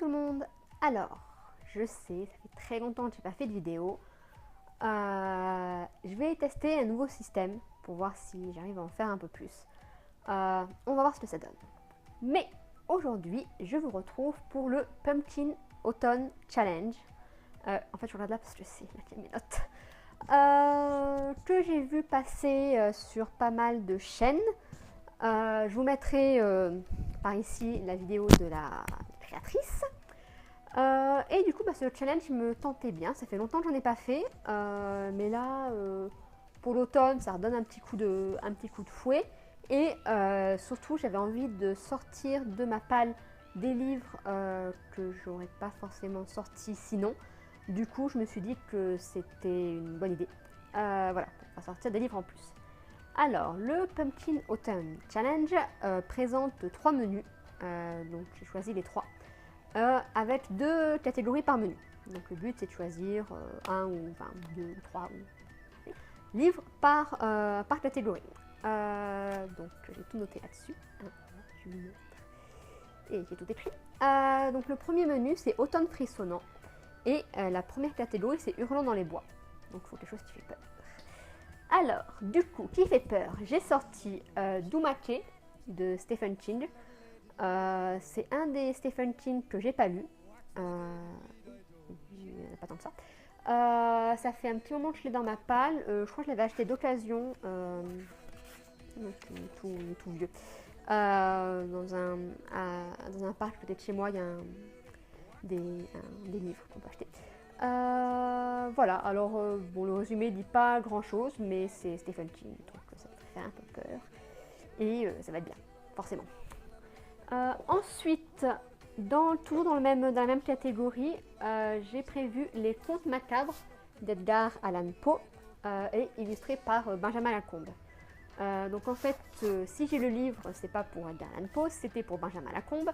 tout le monde. Alors, je sais, ça fait très longtemps que j'ai pas fait de vidéo. Je vais tester un nouveau système pour voir si j'arrive à en faire un peu plus. On va voir ce que ça donne. Mais aujourd'hui, je vous retrouve pour le Pumpkin Autumn Challenge. En fait, je regarde là parce que je sais, là qu'il y a mes notes. Que j'ai vu passer sur pas mal de chaînes. Je vous mettrai par ici la vidéo de la créatrice. Et du coup, ce challenge me tentait bien. Ça fait longtemps que j'en ai pas fait. Mais là, pour l'automne, ça redonne un petit coup de fouet. Et surtout, j'avais envie de sortir de ma palle des livres que j'aurais pas forcément sortis sinon. Du coup, je me suis dit que c'était une bonne idée. Voilà, pour sortir des livres en plus. Alors, le Pumpkin Autumn Challenge présente 3 menus. Donc, j'ai choisi les 3. Avec 2 catégories par menu. Donc, le but, c'est de choisir 1 ou 2 ou 3 livres par catégorie. Donc, j'ai tout noté là-dessus. Je vous montre. Et j'ai tout écrit. Donc, le premier menu, c'est Automne frissonnant. Et la première catégorie, c'est Hurlant dans les bois. Donc, il faut quelque chose qui fait peur. Alors, du coup, qui fait peur? J'ai sorti Doomake de Stephen King. C'est un des Stephen King que j'ai pas lu. Il n'y en a pas tant que ça. Ça fait un petit moment que je l'ai dans ma palle. Je crois que je l'avais acheté d'occasion. Tout vieux. Dans un parc peut-être chez moi, il y a des livres qu'on peut acheter. Voilà, alors bon, le résumé dit pas grand chose, mais c'est Stephen King, donc ça va faire un peu peur. Et ça va être bien, forcément. Ensuite, toujours dans la même catégorie, j'ai prévu Les Contes macabres d'Edgar Allan Poe et illustré par Benjamin Lacombe. Donc en fait, si j'ai le livre, c'est pas pour Edgar Allan Poe, c'était pour Benjamin Lacombe.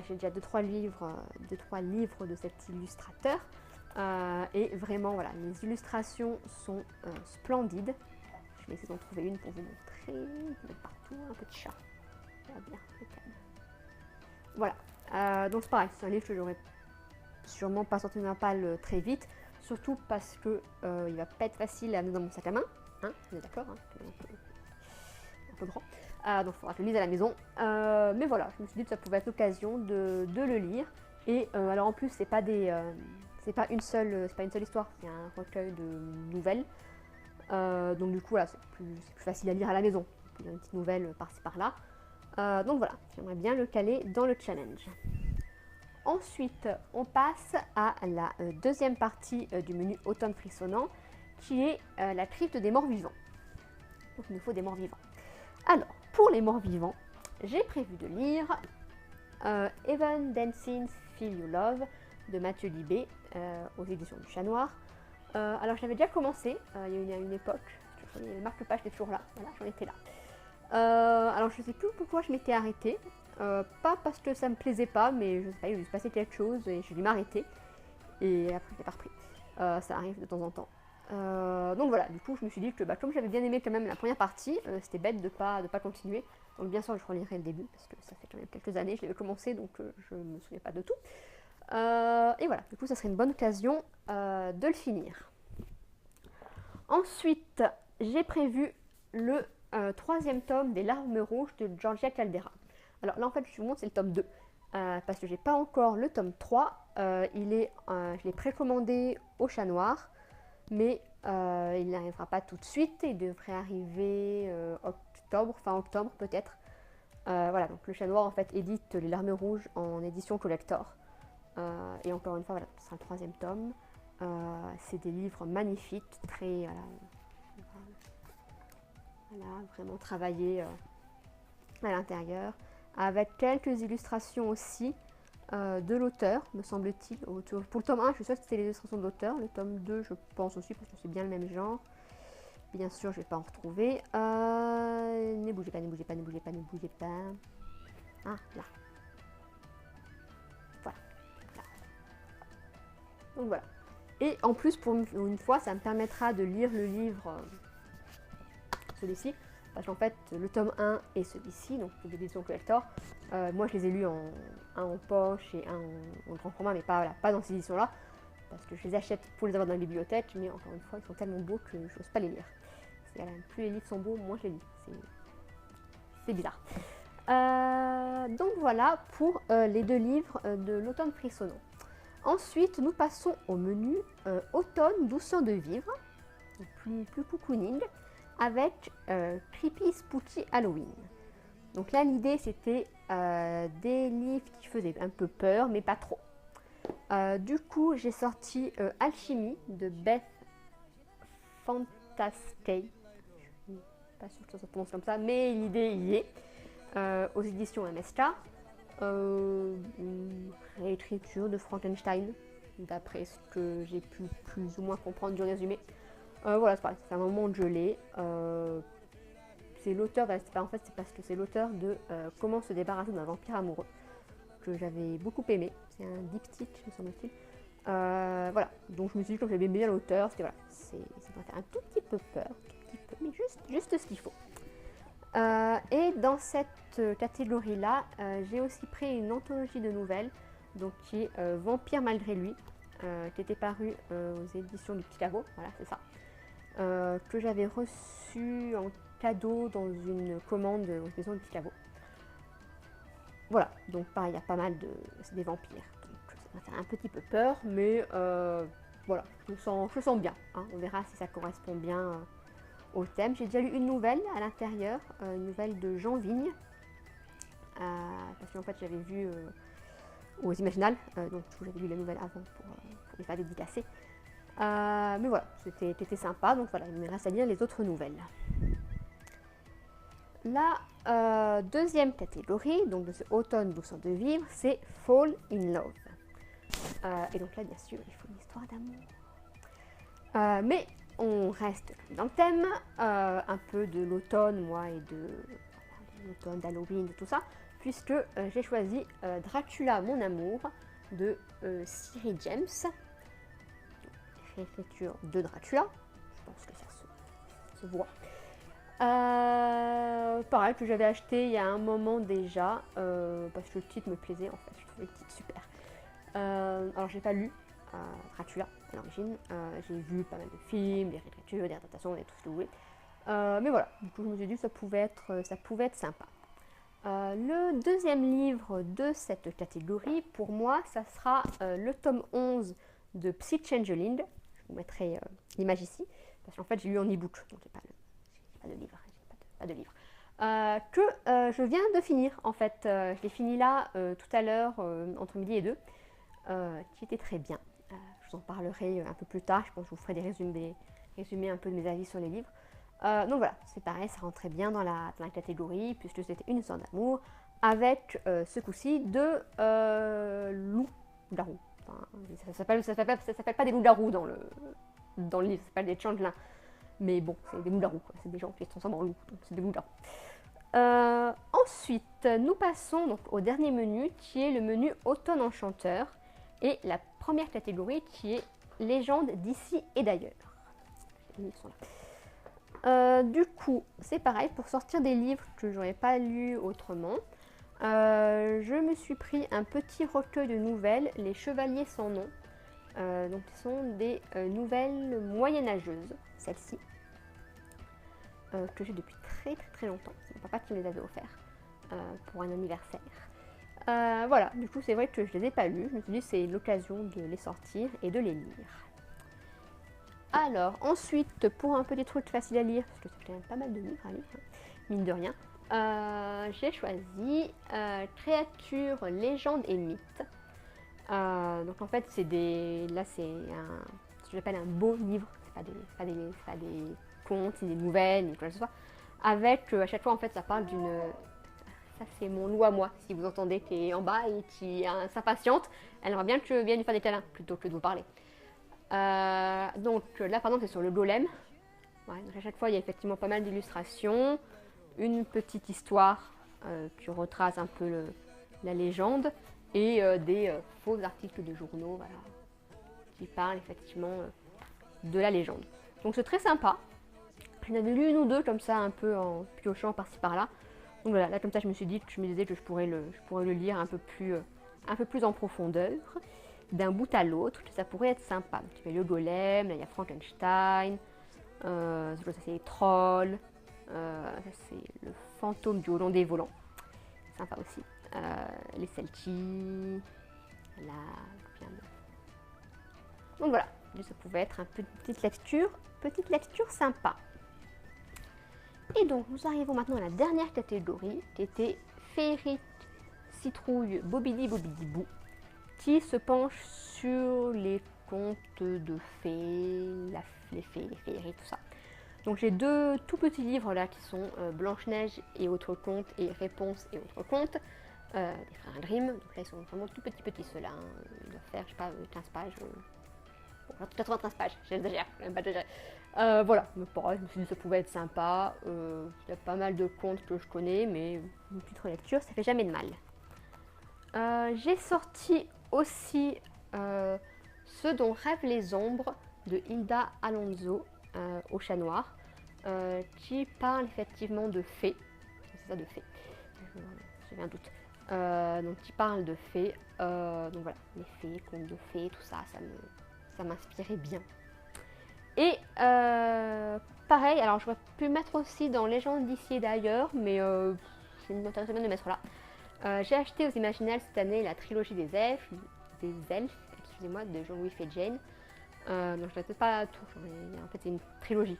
J'ai déjà 2-3 livres de cet illustrateur. Et vraiment, voilà, les illustrations sont splendides. Je vais essayer d'en trouver une pour vous montrer. Il y a partout un petit chat. Ça va bien, c'est calme. Voilà. Donc c'est pareil, c'est un livre que j'aurais sûrement pas sorti de ma palle très vite. Surtout parce que il va pas être facile à amener dans mon sac à main. Hein, vous êtes d'accord, hein, un peu grand. Donc il faudra que je le lise à la maison. Mais voilà, je me suis dit que ça pouvait être l'occasion de le lire. Et alors en plus, c'est pas une seule histoire, c'est un recueil de nouvelles. Donc du coup, voilà, c'est plus facile à lire à la maison. Il y a une petite nouvelle par-ci par-là. Donc voilà, j'aimerais bien le caler dans le challenge. Ensuite, on passe à la deuxième partie du menu Automne frissonnant, qui est la crypte des morts vivants. Donc il nous faut des morts vivants. Alors, pour les morts vivants, j'ai prévu de lire Even Dancing Feel You Love de Mathieu Libé aux éditions du Chat Noir. Alors j'avais déjà commencé, il y a une époque, le marque-page était toujours là, voilà, j'en étais là. Alors je sais plus pourquoi je m'étais arrêtée, pas parce que ça me plaisait pas, mais je sais pas, il se passait quelque chose et je dû m'arrêter. Et après je l'ai pas repris, ça arrive de temps en temps. Donc voilà, du coup je me suis dit que comme j'avais bien aimé quand même la première partie, c'était bête de pas continuer. Donc bien sûr je relirai le début parce que ça fait quand même quelques années que je l'avais commencé, donc je me souviens pas de tout. Et voilà, du coup ça serait une bonne occasion de le finir. Ensuite, j'ai prévu le 3e tome des Larmes Rouges de Georgia Caldera. Alors là en fait je vous montre, c'est le tome 2. Parce que j'ai pas encore le tome 3. Je l'ai précommandé au Chat Noir, mais il n'arrivera pas tout de suite. Il devrait arriver fin octobre peut-être. Voilà, donc le Chat Noir en fait édite les Larmes Rouges en édition collector. Et encore une fois, voilà, c'est un 3e tome. C'est des livres magnifiques, très vraiment travaillés à l'intérieur, avec quelques illustrations aussi de l'auteur, me semble-t-il. Pour le tome 1, je suis sûre que c'était les illustrations de l'auteur. Le tome 2, je pense aussi, parce que c'est bien le même genre. Bien sûr, je ne vais pas en retrouver. Ne bougez pas, ne bougez pas, ne bougez pas, ne bougez pas. Ah, là. Voilà. Là. Donc voilà. Et en plus, pour une fois, ça me permettra de lire le livre, celui-ci, parce qu'en fait le tome 1 et celui-ci, donc les éditions collector, moi je les ai lus un en poche et un en grand format, mais pas, voilà, pas dans ces éditions-là, parce que je les achète pour les avoir dans la bibliothèque, mais encore une fois ils sont tellement beaux que je n'ose pas les lire. Plus les livres sont beaux, moins je les lis. C'est bizarre. Donc voilà pour les 2 livres de l'automne frissonnant. Ensuite, nous passons au menu automne douceur de vivre, plus cocooning, avec Creepy Spooky Halloween. Donc là, l'idée c'était des livres qui faisaient un peu peur, mais pas trop. Du coup, j'ai sorti Alchimie de Beth Fantastay. Je suis pas sûre que ça se prononce comme ça, mais l'idée y est. Aux éditions MSK. Une réécriture de Frankenstein, d'après ce que j'ai pu plus ou moins comprendre du résumé. Voilà, c'est pareil, c'est un moment de gelée. C'est l'auteur, en fait, c'est parce que c'est l'auteur de Comment se débarrasser d'un vampire amoureux, que j'avais beaucoup aimé. C'est un diptyque, me semble-t-il. Voilà, donc je me suis dit, comme j'aimais bien l'auteur, c'était voilà, c'est un tout petit peu peur, mais juste ce qu'il faut. Et dans cette catégorie-là, j'ai aussi pris une anthologie de nouvelles, donc qui est Vampire malgré lui, qui était paru aux éditions du Chicago, voilà c'est ça, que j'avais reçu en cadeau dans une commande aux éditions du Chicago. Voilà, donc pareil, il y a pas mal de... c'est des vampires, donc ça m'a fait un petit peu peur, mais voilà, je sens bien, hein, on verra si ça correspond bien au thème. J'ai déjà lu une nouvelle à l'intérieur, une nouvelle de Jean Vigne, parce qu'en fait j'avais vu aux Imaginales, donc j'avais lu la nouvelle avant pour les faire dédicacer. Mais voilà, c'était sympa, donc voilà, il me reste à lire les autres nouvelles. La deuxième catégorie, donc de ce automne douceur de vivre, c'est Fall in Love. Et donc là, bien sûr, il faut une histoire d'amour. Mais on reste dans le thème, un peu de l'automne, moi, et de l'automne, d'Halloween, de tout ça, puisque j'ai choisi Dracula, mon amour, de Ciri James, réécriture de Dracula, je pense que ça se voit. Pareil, que j'avais acheté il y a un moment déjà, parce que le titre me plaisait en fait, je trouvais le titre super. Alors j'ai pas lu Dracula à l'origine, j'ai vu pas mal de films, des réécritures, des adaptations, et tout ce que vous voulez. Mais voilà, du coup je me suis dit que ça pouvait être sympa. Le deuxième livre de cette catégorie, pour moi, ça sera le tome 11 de Psy Changeling. Je vous mettrai l'image ici, parce qu'en fait j'ai lu en e-book, donc j'ai pas de livre. Que je viens de finir en fait. Je l'ai fini là tout à l'heure, entre midi et 2, qui était très bien. Je vous en parlerai un peu plus tard, je pense que je vous ferai des résumés un peu de mes avis sur les livres. Donc voilà, c'est pareil, ça rentrait bien dans la catégorie, puisque c'était une histoire d'amour, avec ce coup-ci de loup-garou. Enfin, ça s'appelle pas des loups-garous dans le livre, ça s'appelle des changelins. Mais bon, c'est des loups-garous, c'est des gens qui se transforment en loups, donc c'est des loups-garous. Ensuite, nous passons donc au dernier menu, qui est le menu Automne Enchanteur, et la première catégorie qui est Légendes d'ici et d'ailleurs. Les livres sont là. Du coup, c'est pareil, pour sortir des livres que j'aurais pas lus autrement, je me suis pris un petit recueil de nouvelles, Les Chevaliers sans nom. Donc ce sont des nouvelles moyenâgeuses, celles-ci, que j'ai depuis très longtemps. C'est mon papa qui me les avait offerts pour un anniversaire. Voilà, du coup c'est vrai que je les ai pas lus, je me suis dit c'est l'occasion de les sortir et de les lire. Alors ensuite, pour un petit truc facile à lire, parce que c'est quand même pas mal de livres à lire, hein, mine de rien, j'ai choisi Créatures, légendes et mythes. Donc en fait là c'est ce que j'appelle un beau livre, c'est pas des contes, c'est des nouvelles, ni quoi que ce soit, avec à chaque fois en fait ça parle d'une... Ça c'est mon loup à moi, si vous entendez, qui est en bas et qui s'impatiente, elle aimerait bien que je vienne lui faire des câlins plutôt que de vous parler. Donc là par exemple c'est sur le golem, ouais, donc à chaque fois il y a effectivement pas mal d'illustrations, une petite histoire qui retrace un peu la légende, et des faux articles de journaux, voilà, qui parlent effectivement de la légende. Donc c'est très sympa, j'en avais lu une ou deux comme ça, un peu en piochant par-ci par-là. Donc voilà, là comme ça je me suis dit que je me disais que je pourrais le lire un peu plus en profondeur, d'un bout à l'autre, ça pourrait être sympa. Donc, il y a le golem, là il y a Frankenstein, ça c'est les trolls, ça c'est le fantôme du Hollandais volant, sympa aussi. Les Celti, là, donc voilà, ça pouvait être un peu une petite lecture sympa. Et donc nous arrivons maintenant à la dernière catégorie qui était Féerique, Citrouille, Bobidi Bobidi Bou, qui se penche sur les contes de fées, les fées, les féeries, tout ça. Donc j'ai deux tout petits livres là qui sont Blanche-Neige et autres contes et Réponses et autres contes, des frères Grimm. Donc là ils sont vraiment tout petits ceux-là, hein. Ils doivent faire je sais pas 15 pages. Bon, 93 pages, j'exagère, même pas exagéré. Voilà, mais pareil, je me suis dit que ça pouvait être sympa. Il y a pas mal de contes que je connais, mais une petite relecture, ça fait jamais de mal. J'ai sorti aussi Ce dont rêvent les ombres de Hilda Alonso au Chat Noir, qui parle effectivement de fées. C'est ça, de fées. J'avais un doute. Donc, qui parle de fées. Donc voilà, les fées, contes de fées, tout ça, ça m'inspirait bien. Et pareil, alors j'aurais pu mettre aussi dans Légendes d'ici et d'ailleurs, mais je m'intéressais bien de mettre là. J'ai acheté aux Imaginales cette année la trilogie des elfes, excusez-moi, de Jean-Louis Fedjane. Donc je ne peut-être pas tout, en fait c'est une trilogie.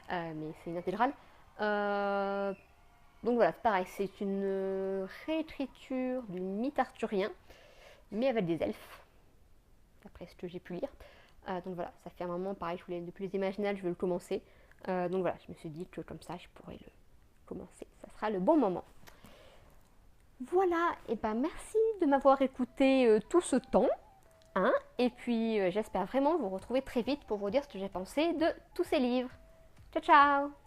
Mais c'est une intégrale. Donc voilà, c'est pareil, c'est une réécriture du mythe arthurien, mais avec des elfes, d'après ce que j'ai pu lire. Donc voilà, ça fait un moment, pareil, depuis les Imaginales, je veux le commencer. Donc voilà, je me suis dit que comme ça, je pourrais le commencer. Ça sera le bon moment. Voilà, et ben merci de m'avoir écouté tout ce temps. Hein, et puis j'espère vraiment vous retrouver très vite pour vous dire ce que j'ai pensé de tous ces livres. Ciao ciao!